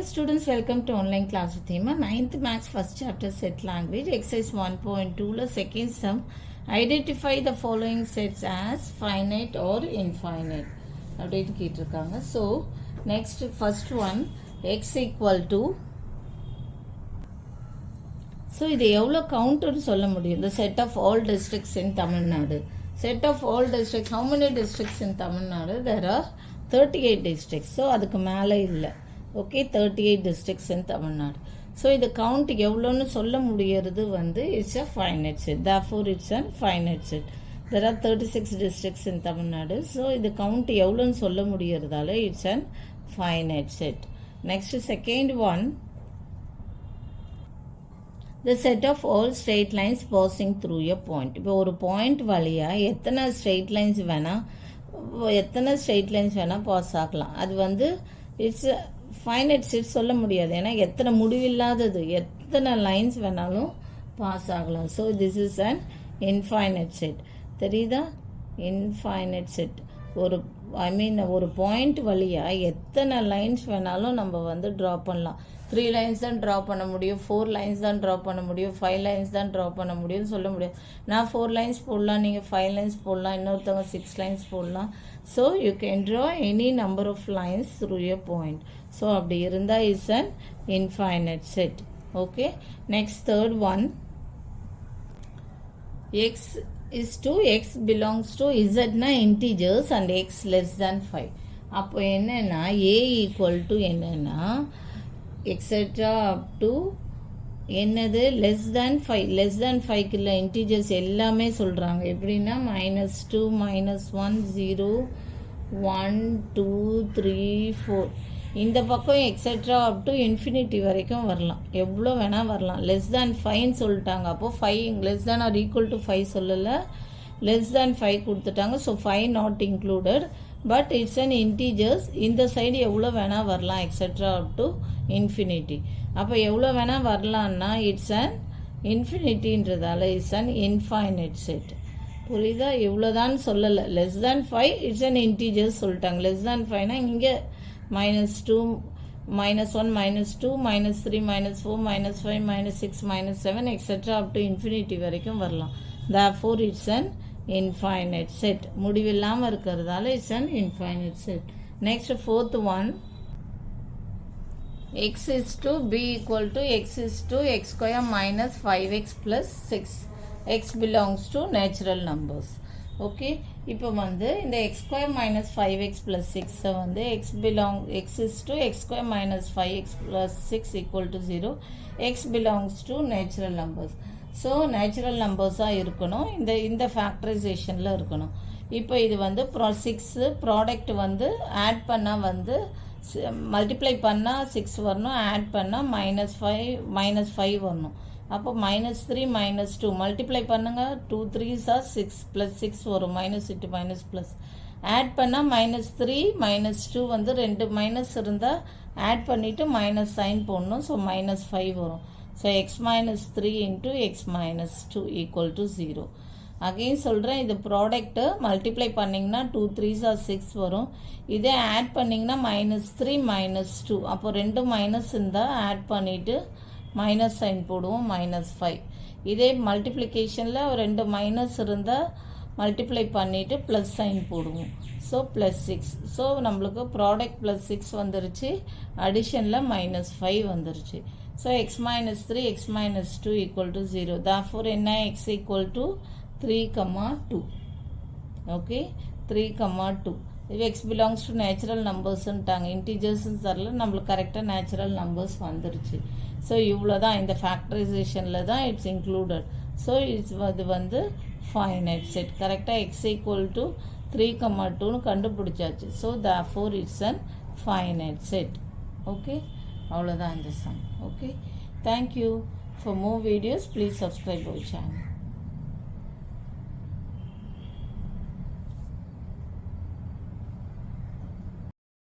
students, welcome to online class with Hema. 9th maths first chapter set language exercise 1.2 la second sum. Identify the following sets as finite or infinite அப்படினு கேட்டிருக்காங்க. So next first one x equal to, so இது எவ்வளவு கவுண்ட்னு சொல்ல முடியும்? The set of all districts in Tamil Nadu. Set of all districts, how many districts in Tamil Nadu? There are 38 districts. So அதுக்கு மேலே இல்லை. Okay, 38 districts in Tamil Nadu. So இது count எவ்வளோன்னு சொல்ல முடியறது வந்து it's a finite set. Therefore it's a finite set. There are 36 districts in Tamil Nadu. So இது count எவ்வளோன்னு சொல்ல முடியறதால it's an finite set. Next second one, the set of all straight lines passing through a point. இப்போ ஒரு point வழியாக எத்தனை straight lines வேணால் pass ஆகலாம். அது வந்து இட்ஸ் ஃபைனைட் செட் சொல்ல முடியாது. ஏன்னா எத்தனை முடிவில்லாதது, எத்தனை லைன்ஸ் வேணாலும் பாஸ் ஆகலாம். So this is an infinite set. தெரியுதா? Infinite set. ஒரு பாயிண்ட் வழியாக எத்தனை லைன்ஸ் வேணாலும் நம்ம வந்து ட்ரா பண்ணலாம். 3 lines தான் ட்ரா பண்ண முடியும், 4 lines தான் ட்ரா பண்ண முடியும், 5 lines தான் ட்ரா பண்ண முடியும்னு சொல்ல முடியும். நான் 4 lines போடலாம், நீங்கள் 5 lines போடலாம், இன்னொருத்தவங்க 6 lines போடலாம். So you can draw any number of lines through a point. So அப்படி இருந்தால் is an infinite set. Okay, next third one, x is to x belongs to இசட்னா integers and x less than 5. அப்போ என்னென்னா A equal to என்னென்னா etcetera up to என்னது less than 5. Less than 5க்கு இல்லை, integers எல்லாமே சொல்கிறாங்க. எப்படின்னா -2 -1 0 1 2 3 4 இந்த பக்கம் எக்ஸெட்ரா அப் டு இன்ஃபினிட்டி வரைக்கும் வரலாம், எவ்வளோ வேணால் வரலாம். லெஸ் தேன் 5ன்னு சொல்லிட்டாங்க. அப்போது 5 less than or equal to 5 சொல்லலை, லெஸ் தேன் 5 கொடுத்துட்டாங்க. So 5 not included, but it's an integers. இந்த சைடு எவ்வளோ வேணால் வரலாம், எக்ஸெட்ரா அப் டு இன்ஃபினிட்டி. அப்போ எவ்வளோ வேணால் வரலான்னா இட்ஸ் அன் இன்ஃபினிட்டின்றதால இட்ஸ் அன் இன்ஃபைனைட் செட். புரியுதா? இவ்வளோதான் சொல்லலை. Less than 5 it's an integers சொல்லிட்டாங்க. லெஸ் தேன் 5னா இங்கே -2 -1 -2 -3 -4 -5 -6 -7 எக்ஸெட்ரா அப் டு இன்ஃபினிட்டி வரைக்கும் வரலாம். therefore it's an infinite set. முடிவில்லாமல் இருக்கிறதால it's an infinite set. Next fourth one, x is to b equal to x is to x square minus 5x plus 6. x belongs to natural numbers. Okay, இப்போ வந்து இந்த x square minus 5x plus 6 வந்து x is to x square minus 5x plus 6 equal to 0. x belongs to natural numbers. So natural நம்பர்ஸாக இருக்கணும், இந்த ஃபேக்டரைசேஷனில் இருக்கணும். இப்போ இது வந்து 6 ப்ராடக்ட் வந்து ஆட் பண்ணால் வந்து மல்டிப்ளை பண்ணால் 6 வரணும், ஆட் பண்ணால் -5 வரணும். அப்போ -3 -2 மல்டிப்ளை பண்ணுங்கள், 2 3s are 6 + 6 வரும், -, +. ஆட் பண்ணால் -3 -2 வந்து 2 மைனஸ் இருந்தால் ஆட் பண்ணிவிட்டு மைனஸ் சைன் போடணும். ஸோ -5 வரும். So x - 3 × x - 2 = 0. அகெயின் சொல்கிறேன், இது ப்ராடக்ட்டு மல்டிப்ளை பண்ணிங்கன்னா 2 3s are 6 வரும். இதே ஆட் பண்ணிங்கன்னா -3 -2, அப்போ 2 மைனஸ் இருந்தால் ஆட் பண்ணிவிட்டு மைனஸ் சைன் போடுவோம், -5. இதே மல்டிப்ளிகேஷனில் 2 மைனஸ் இருந்தால் மல்டிப்ளை பண்ணிவிட்டு ப்ளஸ் சைன் போடுவோம். ஸோ +6. ஸோ நம்மளுக்கு ப்ராடக்ட் +6 வந்துருச்சு, அடிஷனில் -5 வந்துருச்சு. So x - 3 x - 2 = 0. therefore என்ன, x equal to 3, 2. ஓகே, 3, 2. இது x belongs to natural numbers-ன்ட்டாங்க. இன்டீஜர்ஸ்ன்னு தரல, நம்மளுக்கு கரெக்டாக நேச்சுரல் நம்பர்ஸ் வந்துருச்சு. ஸோ இவ்வளோ தான், இந்த ஃபேக்டரைசேஷனில் தான் இட்ஸ் இன்க்ளூடட். ஸோ இது வந்து ஃபைனைட் செட். கரெக்டாக x equal to 3, 2ன்னு கண்டுபிடிச்சாச்சு. So therefore it's an finite set. Okay, அவ்வளோதான் இந்த sum. Okay, thank you. For more videos please subscribe our channel.